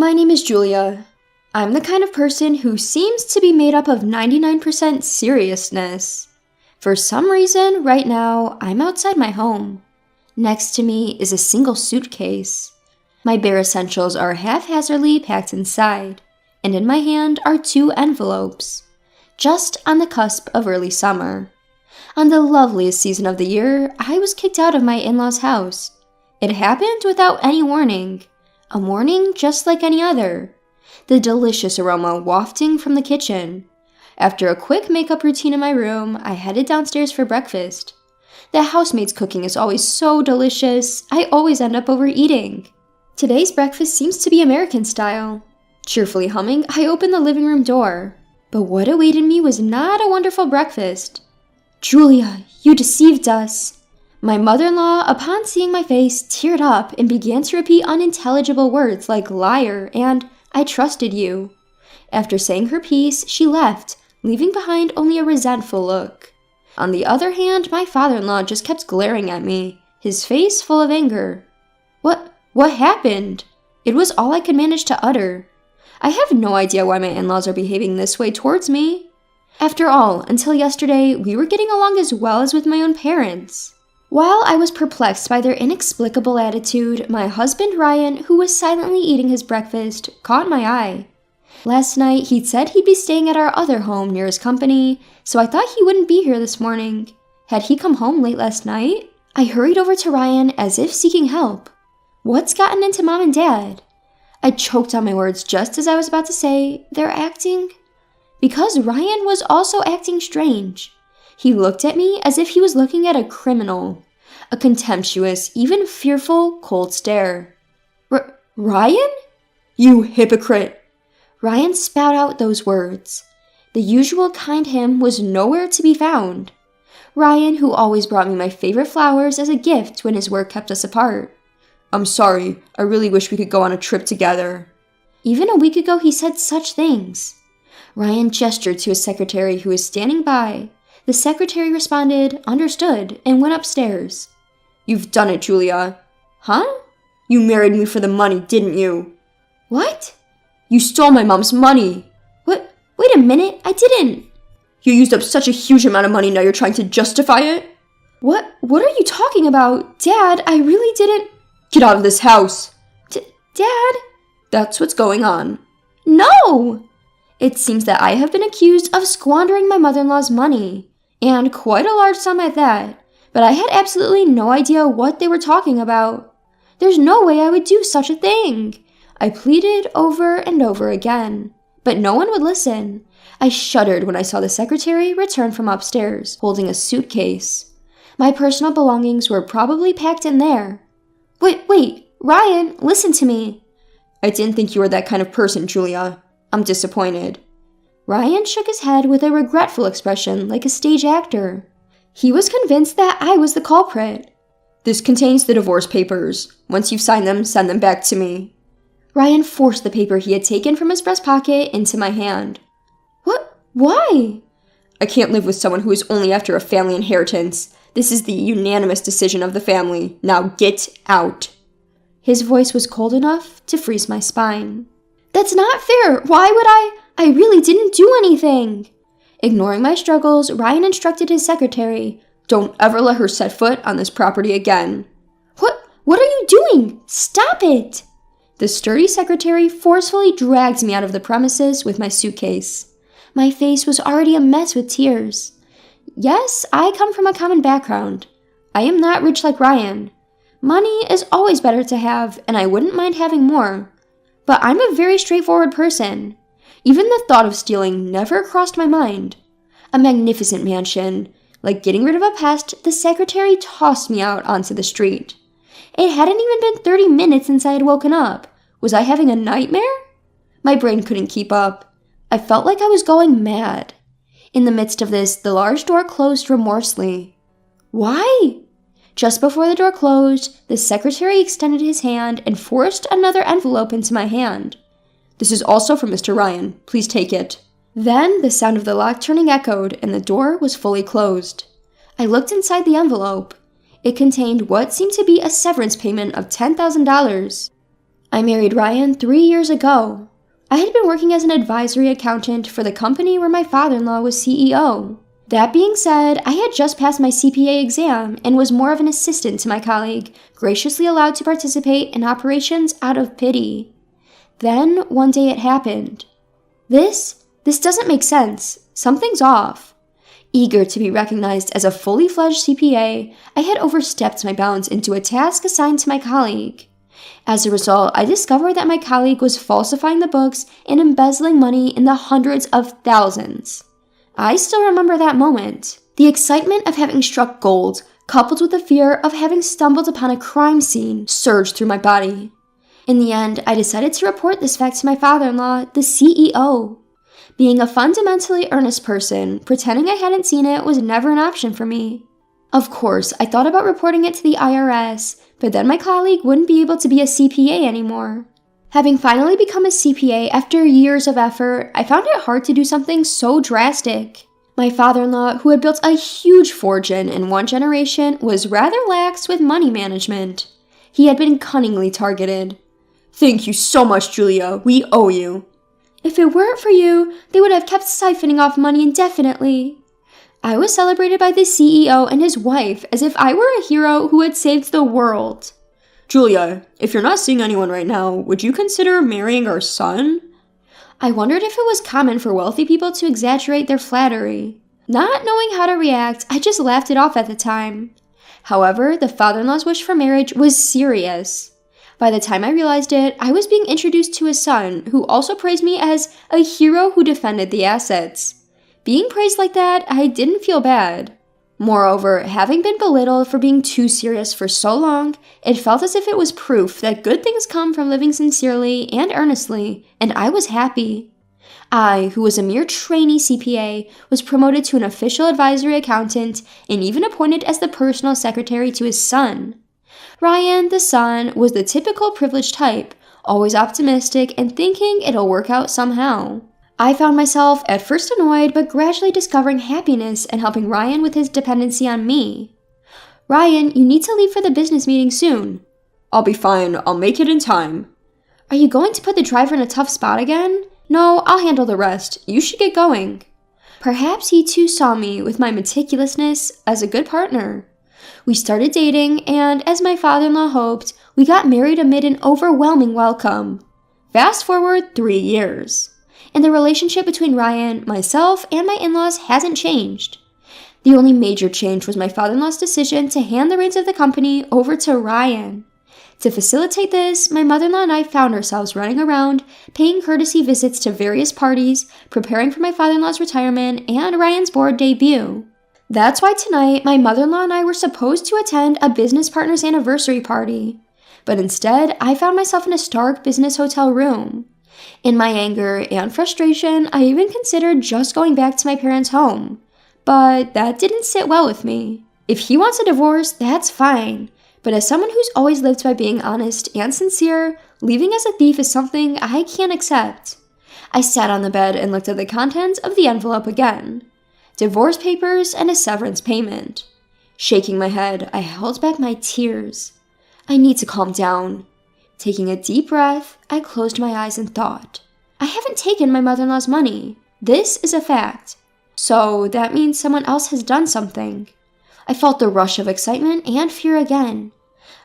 My name is Julia. I'm the kind of person who seems to be made up of 99% seriousness. For some reason, right now, I'm outside my home. Next to me is a single suitcase. My bare essentials are haphazardly packed inside, and in my hand are 2 envelopes. Just on the cusp of early summer. On the loveliest season of the year, I was kicked out of my in-laws' house. It happened without any warning. A morning just like any other. The delicious aroma wafting from the kitchen. After a quick makeup routine in my room, I headed downstairs for breakfast. The housemaid's cooking is always so delicious, I always end up overeating. Today's breakfast seems to be American style. Cheerfully humming, I opened the living room door. But what awaited me was not a wonderful breakfast. "Julia, you deceived us." My mother-in-law, upon seeing my face, teared up and began to repeat unintelligible words like liar and "I trusted you." After saying her piece, she left, leaving behind only a resentful look. On the other hand, my father-in-law just kept glaring at me, his face full of anger. What happened? It was all I could manage to utter. I have no idea why my in-laws are behaving this way towards me. After all, until yesterday, we were getting along as well as with my own parents. While I was perplexed by their inexplicable attitude, my husband Ryan, who was silently eating his breakfast, caught my eye. Last night, he'd said he'd be staying at our other home near his company, so I thought he wouldn't be here this morning. Had he come home late last night? I hurried over to Ryan as if seeking help. What's gotten into Mom and Dad? I choked on my words just as I was about to say, they're acting... Because Ryan was also acting strange. He looked at me as if he was looking at a criminal. A contemptuous, even fearful, cold stare. Ryan? You hypocrite! Ryan spat out those words. The usual kind him was nowhere to be found. Ryan, who always brought me my favorite flowers as a gift when his work kept us apart. "I'm sorry, I really wish we could go on a trip together." Even a week ago he said such things. Ryan gestured to his secretary who was standing by. The secretary responded, understood, and went upstairs. "You've done it, Julia." "Huh?" "You married me for the money, didn't you?" "What?" "You stole my mom's money." "What? Wait a minute, I didn't." "You used up such a huge amount of money, now you're trying to justify it?" What are you talking about? Dad, I really didn't." "Get out of this house." Dad?" "That's what's going on." "No!" It seems that I have been accused of squandering my mother-in-law's money, and quite a large sum at that, but I had absolutely no idea what they were talking about. There's no way I would do such a thing. I pleaded over and over again, but no one would listen. I shuddered when I saw the secretary return from upstairs, holding a suitcase. My personal belongings were probably packed in there. Wait, Ryan, listen to me." "I didn't think you were that kind of person, Julia. I'm disappointed." Ryan shook his head with a regretful expression like a stage actor. He was convinced that I was the culprit. "This contains the divorce papers. Once you've signed them, send them back to me." Ryan forced the paper he had taken from his breast pocket into my hand. "What? Why?" "I can't live with someone who is only after a family inheritance. This is the unanimous decision of the family. Now get out." His voice was cold enough to freeze my spine. "That's not fair. Why would I? I really didn't do anything." Ignoring my struggles, Ryan instructed his secretary, "Don't ever let her set foot on this property again." What are you doing? Stop it!" The sturdy secretary forcefully dragged me out of the premises with my suitcase. My face was already a mess with tears. Yes, I come from a common background. I am not rich like Ryan. Money is always better to have, and I wouldn't mind having more. But I'm a very straightforward person. Even the thought of stealing never crossed my mind. A magnificent mansion. Like getting rid of a pest, the secretary tossed me out onto the street. It hadn't even been 30 minutes since I had woken up. Was I having a nightmare? My brain couldn't keep up. I felt like I was going mad. In the midst of this, the large door closed remorselessly. Why? Just before the door closed, the secretary extended his hand and forced another envelope into my hand. "This is also from Mr. Ryan. Please take it." Then the sound of the lock turning echoed and the door was fully closed. I looked inside the envelope. It contained what seemed to be a severance payment of $10,000. I married Ryan 3 years ago. I had been working as an advisory accountant for the company where my father-in-law was CEO. That being said, I had just passed my CPA exam and was more of an assistant to my colleague, graciously allowed to participate in operations out of pity. Then, one day it happened. This doesn't make sense. Something's off. Eager to be recognized as a fully fledged CPA, I had overstepped my bounds into a task assigned to my colleague. As a result, I discovered that my colleague was falsifying the books and embezzling money in the hundreds of thousands. I still remember that moment. The excitement of having struck gold, coupled with the fear of having stumbled upon a crime scene, surged through my body. In the end, I decided to report this fact to my father-in-law, the CEO. Being a fundamentally earnest person, pretending I hadn't seen it was never an option for me. Of course, I thought about reporting it to the IRS, but then my colleague wouldn't be able to be a CPA anymore. Having finally become a CPA after years of effort, I found it hard to do something so drastic. My father-in-law, who had built a huge fortune in one generation, was rather lax with money management. He had been cunningly targeted. "Thank you so much, Julia. We owe you." "If it weren't for you, they would have kept siphoning off money indefinitely." I was celebrated by the CEO and his wife as if I were a hero who had saved the world. "Julia, if you're not seeing anyone right now, would you consider marrying our son?" I wondered if it was common for wealthy people to exaggerate their flattery. Not knowing how to react, I just laughed it off at the time. However, the father-in-law's wish for marriage was serious. By the time I realized it, I was being introduced to his son, who also praised me as a hero who defended the assets. Being praised like that, I didn't feel bad. Moreover, having been belittled for being too serious for so long, it felt as if it was proof that good things come from living sincerely and earnestly, and I was happy. I, who was a mere trainee CPA, was promoted to an official advisory accountant and even appointed as the personal secretary to his son. Ryan, the son, was the typical privileged type, always optimistic and thinking it'll work out somehow. I found myself at first annoyed, but gradually discovering happiness and helping Ryan with his dependency on me. "Ryan, you need to leave for the business meeting soon." "I'll be fine. I'll make it in time." "Are you going to put the driver in a tough spot again?" "No, I'll handle the rest. You should get going." Perhaps he too saw me, with my meticulousness, as a good partner. We started dating, and as my father-in-law hoped, we got married amid an overwhelming welcome. Fast forward 3 years. And the relationship between Ryan, myself, and my in-laws hasn't changed. The only major change was my father-in-law's decision to hand the reins of the company over to Ryan. To facilitate this, my mother-in-law and I found ourselves running around, paying courtesy visits to various parties, preparing for my father-in-law's retirement and Ryan's board debut. That's why tonight, my mother-in-law and I were supposed to attend a business partner's anniversary party. But instead, I found myself in a stark business hotel room. In my anger and frustration, I even considered just going back to my parents' home. But that didn't sit well with me. If he wants a divorce, that's fine. But as someone who's always lived by being honest and sincere, leaving as a thief is something I can't accept. I sat on the bed and looked at the contents of the envelope again. Divorce papers and a severance payment. Shaking my head, I held back my tears. I need to calm down. Taking a deep breath, I closed my eyes and thought. I haven't taken my mother-in-law's money. This is a fact. So that means someone else has done something. I felt the rush of excitement and fear again.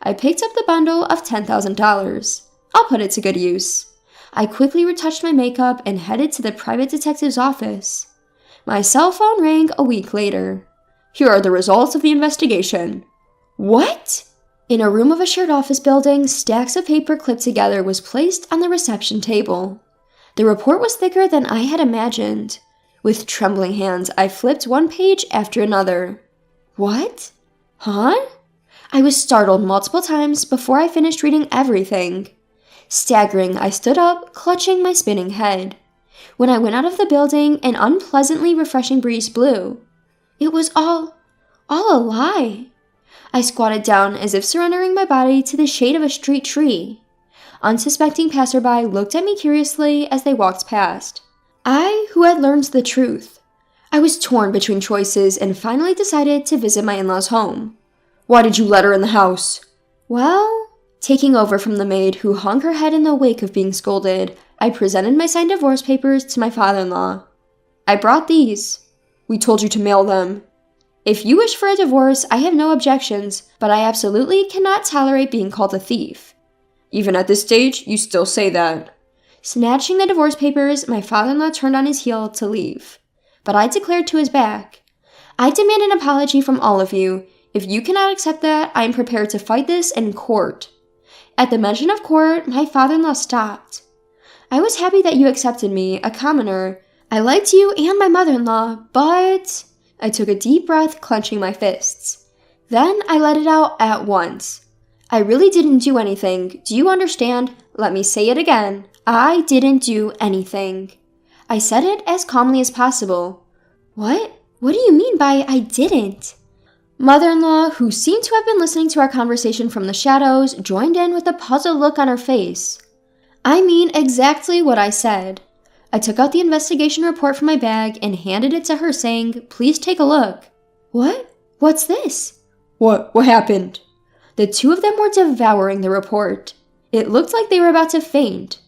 I picked up the bundle of $10,000. I'll put it to good use. I quickly retouched my makeup and headed to the private detective's office. My cell phone rang a week later. "Here are the results of the investigation." "What?" In a room of a shared office building, stacks of paper clipped together was placed on the reception table. The report was thicker than I had imagined. With trembling hands, I flipped one page after another. What? Huh? I was startled multiple times before I finished reading everything. Staggering, I stood up, clutching my spinning head. When I went out of the building, an unpleasantly refreshing breeze blew. It was all a lie. I squatted down as if surrendering my body to the shade of a street tree. Unsuspecting passerby looked at me curiously as they walked past. I, who had learned the truth. I was torn between choices and finally decided to visit my in-laws' home. "Why did you let her in the house?" Well, Taking over from the maid who hung her head in the wake of being scolded, I presented my signed divorce papers to my father-in-law. "I brought these." "We told you to mail them." "If you wish for a divorce, I have no objections, but I absolutely cannot tolerate being called a thief." "Even at this stage, you still say that." Snatching the divorce papers, my father-in-law turned on his heel to leave. But I declared to his back, "I demand an apology from all of you. If you cannot accept that, I am prepared to fight this in court." At the mention of court, my father-in-law stopped. "I was happy that you accepted me, a commoner. I liked you and my mother-in-law, but—" I took a deep breath, clenching my fists. Then I let it out at once. "I really didn't do anything. Do you understand? Let me say it again. I didn't do anything." I said it as calmly as possible. What? What do you mean by I didn't? Mother-in-law, who seemed to have been listening to our conversation from the shadows, joined in with a puzzled look on her face. "I mean exactly what I said." I took out the investigation report from my bag and handed it to her, saying, "Please take a look." "What? What's this?" What happened?" The two of them were devouring the report. It looked like they were about to faint.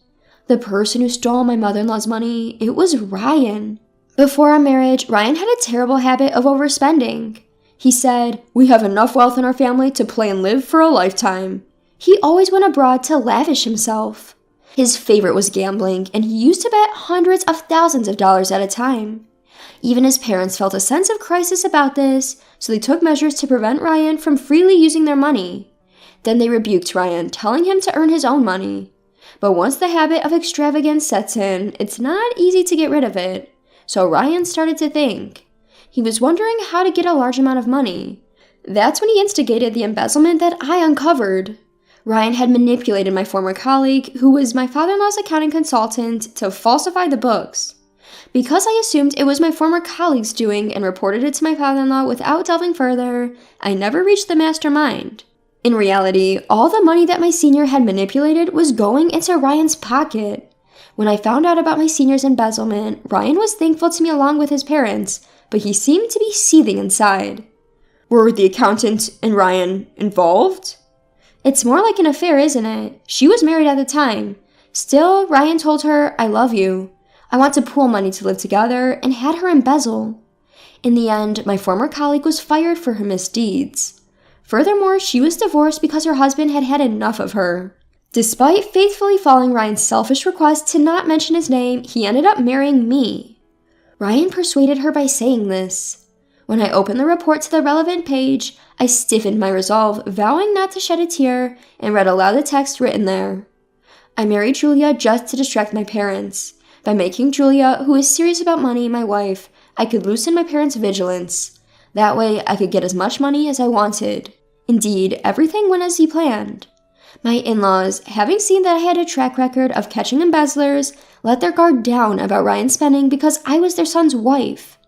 The person who stole my mother-in-law's money, it was Ryan. Before our marriage, Ryan had a terrible habit of overspending. He said, "We have enough wealth in our family to play and live for a lifetime." He always went abroad to lavish himself. His favorite was gambling, and he used to bet hundreds of thousands of dollars at a time. Even his parents felt a sense of crisis about this, so they took measures to prevent Ryan from freely using their money. Then they rebuked Ryan, telling him to earn his own money. But once the habit of extravagance sets in, it's not easy to get rid of it. So Ryan started to think. He was wondering how to get a large amount of money. That's when he instigated the embezzlement that I uncovered. Ryan had manipulated my former colleague, who was my father-in-law's accounting consultant, to falsify the books. Because I assumed it was my former colleague's doing and reported it to my father-in-law without delving further, I never reached the mastermind. In reality, all the money that my senior had manipulated was going into Ryan's pocket. When I found out about my senior's embezzlement, Ryan was thankful to me along with his parents, but he seemed to be seething inside. Were the accountant and Ryan involved? It's more like an affair, isn't it? She was married at the time. Still, Ryan told her, "I love you. I want to pool money to live together," and had her embezzle. In the end, my former colleague was fired for her misdeeds. Furthermore, she was divorced because her husband had had enough of her. Despite faithfully following Ryan's selfish request to not mention his name, he ended up marrying me. Ryan persuaded her by saying this. When I opened the report to the relevant page, I stiffened my resolve, vowing not to shed a tear, and read aloud the text written there. "I married Julia just to distract my parents. By making Julia, who is serious about money, my wife, I could loosen my parents' vigilance. That way, I could get as much money as I wanted. Indeed, everything went as he planned. My in-laws, having seen that I had a track record of catching embezzlers, let their guard down about Ryan's spending because I was their son's wife.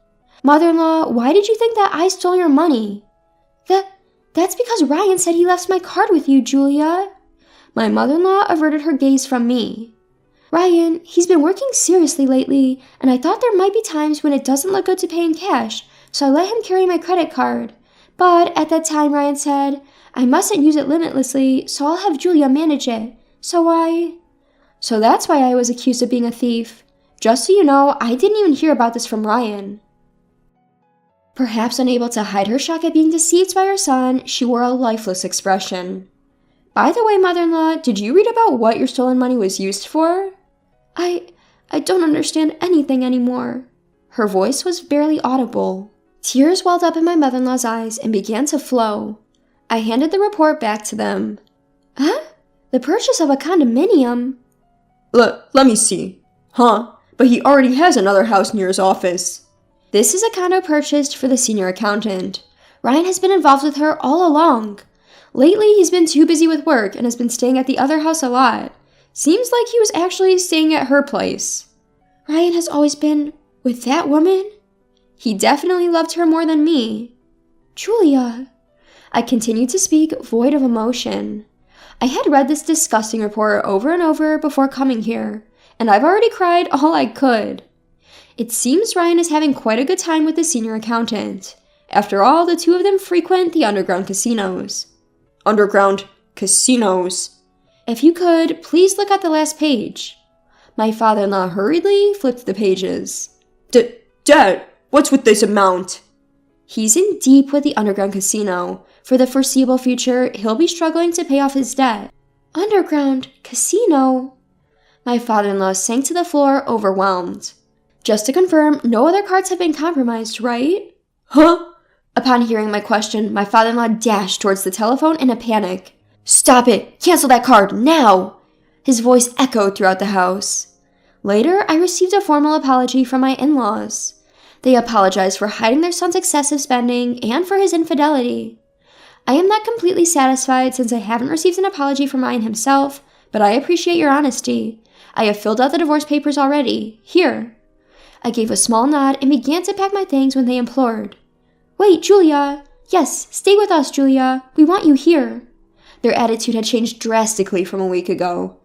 Mother-in-law, why did you think that I stole your money?" That's because Ryan said he left my card with you, Julia." My mother-in-law averted her gaze from me. "Ryan, he's been working seriously lately, and I thought there might be times when it doesn't look good to pay in cash, so I let him carry my credit card. But at that time, Ryan said, I mustn't use it limitlessly, so I'll have Julia manage it. So that's why I was accused of being a thief. Just so you know, I didn't even hear about this from Ryan." Perhaps unable to hide her shock at being deceived by her son, she wore a lifeless expression. "By the way, mother-in-law, did you read about what your stolen money was used for?" I don't understand anything anymore." Her voice was barely audible. Tears welled up in my mother-in-law's eyes and began to flow. I handed the report back to them. "Huh? The purchase of a condominium?" Let me see. Huh? But he already has another house near his office." "This is a condo purchased for the senior accountant. Ryan has been involved with her all along. Lately, he's been too busy with work and has been staying at the other house a lot. Seems like he was actually staying at her place." "Ryan has always been with that woman?" "He definitely loved her more than me." "Julia." I continued to speak, void of emotion. I had read this disgusting report over and over before coming here, and I've already cried all I could. It seems Ryan is having quite a good time with the senior accountant. After all, the two of them frequent the underground casinos. "Underground casinos?" If you could, please look at the last page. My father-in-law hurriedly flipped the pages. Dad, what's with this amount? He's in deep with the underground casino. For the foreseeable future, he'll be struggling to pay off his debt. Underground casino? My father-in-law sank to the floor, overwhelmed. Just to confirm, no other cards have been compromised, right? Huh? Upon hearing my question, my father-in-law dashed towards the telephone in a panic. Stop it! Cancel that card, now! His voice echoed throughout the house. Later, I received a formal apology from my in-laws. They apologized for hiding their son's excessive spending and for his infidelity. I am not completely satisfied since I haven't received an apology from Ryan himself, but I appreciate your honesty. I have filled out the divorce papers already. Here. I gave a small nod and began to pack my things when they implored. Wait, Julia! Yes, stay with us, Julia. We want you here. Their attitude had changed drastically from a week ago.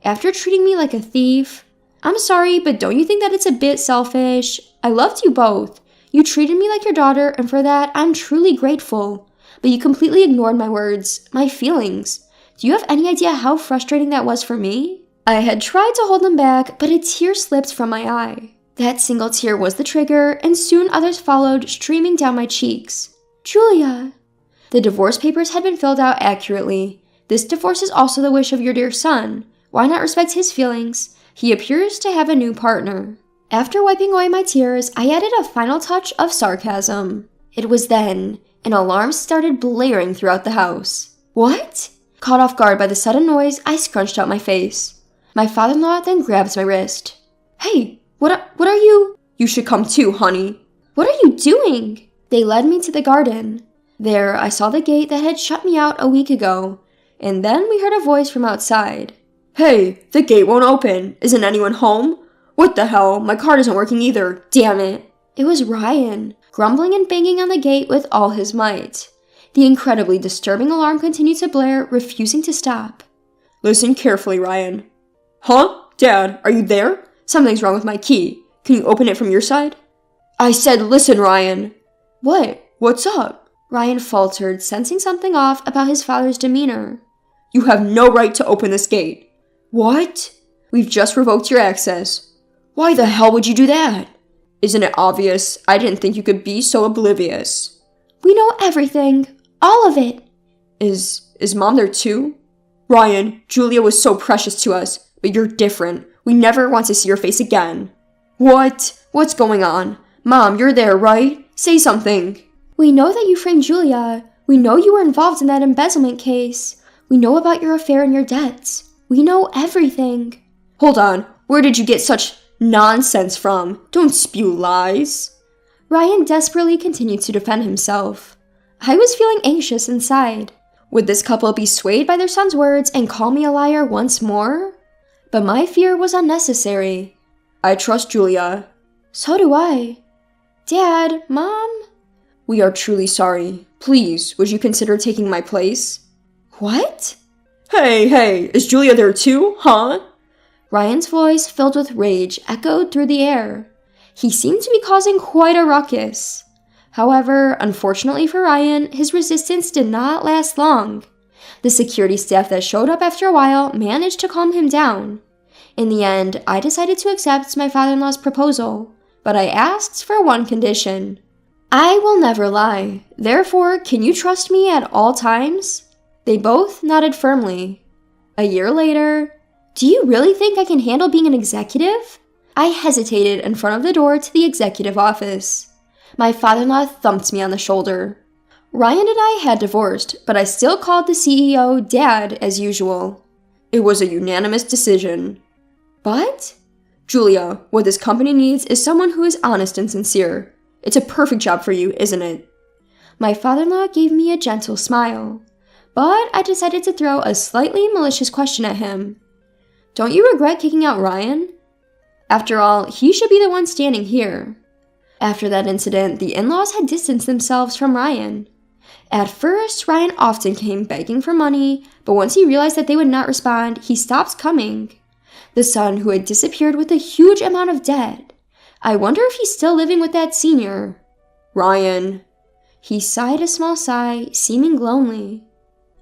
After treating me like a thief, I'm sorry, but don't you think that it's a bit selfish? I loved you both. You treated me like your daughter, and for that, I'm truly grateful. But you completely ignored my words, my feelings. Do you have any idea how frustrating that was for me? I had tried to hold them back, but a tear slipped from my eye. That single tear was the trigger, and soon others followed, streaming down my cheeks. Julia! The divorce papers had been filled out accurately. This divorce is also the wish of your dear son. Why not respect his feelings? He appears to have a new partner. After wiping away my tears, I added a final touch of sarcasm. It was then an alarm started blaring throughout the house. What? Caught off guard by the sudden noise, I scrunched out my face. My father-in-law then grabbed my wrist. Hey, what are you? You should come too, honey. What are you doing? They led me to the garden. There, I saw the gate that had shut me out a week ago, and then we heard a voice from outside. Hey, the gate won't open. Isn't anyone home? What the hell? My card isn't working either. Damn it. It was Ryan, grumbling and banging on the gate with all his might. The incredibly disturbing alarm continued to blare, refusing to stop. Listen carefully, Ryan. Huh? Dad, are you there? Something's wrong with my key. Can you open it from your side? I said listen, Ryan. What? What's up? Ryan faltered, sensing something off about his father's demeanor. You have no right to open this gate. What? We've just revoked your access. Why the hell would you do that? Isn't it obvious? I didn't think you could be so oblivious. We know everything. All of it. Is Mom there too? Ryan, Julia was so precious to us, but you're different. We never want to see your face again. What? What's going on? Mom, you're there, right? Say something. We know that you framed Julia. We know you were involved in that embezzlement case. We know about your affair and your debts. We know everything. Hold on. Where did you get such nonsense from? Don't spew lies. Ryan desperately continued to defend himself. I was feeling anxious inside. Would this couple be swayed by their son's words and call me a liar once more? But my fear was unnecessary. I trust Julia. So do I. Dad, Mom? We are truly sorry. Please, would you consider taking my place? What? Hey, is Julia there too, huh? Ryan's voice, filled with rage, echoed through the air. He seemed to be causing quite a ruckus. However, unfortunately for Ryan, his resistance did not last long. The security staff that showed up after a while managed to calm him down. In the end, I decided to accept my father-in-law's proposal, but I asked for one condition. I will never lie. Therefore, can you trust me at all times? They both nodded firmly. A year later, do you really think I can handle being an executive? I hesitated in front of the door to the executive office. My father-in-law thumped me on the shoulder. Ryan and I had divorced, but I still called the CEO Dad as usual. It was a unanimous decision. But? Julia, what this company needs is someone who is honest and sincere. It's a perfect job for you, isn't it? My father-in-law gave me a gentle smile, but I decided to throw a slightly malicious question at him. Don't you regret kicking out Ryan? After all, he should be the one standing here. After that incident, the in-laws had distanced themselves from Ryan. At first, Ryan often came begging for money, but once he realized that they would not respond, he stopped coming. The son who had disappeared with a huge amount of debt. I wonder if he's still living with that senior. Ryan. He sighed a small sigh, seeming lonely.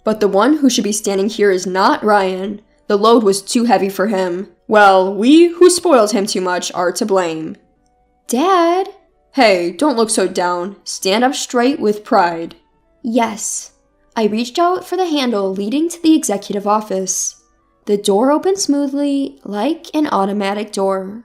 But the one who should be standing here is not Ryan. The load was too heavy for him. Well, we who spoiled him too much are to blame. Dad? Hey, don't look so down. Stand up straight with pride. Yes. I reached out for the handle leading to the executive office. The door opened smoothly, like an automatic door.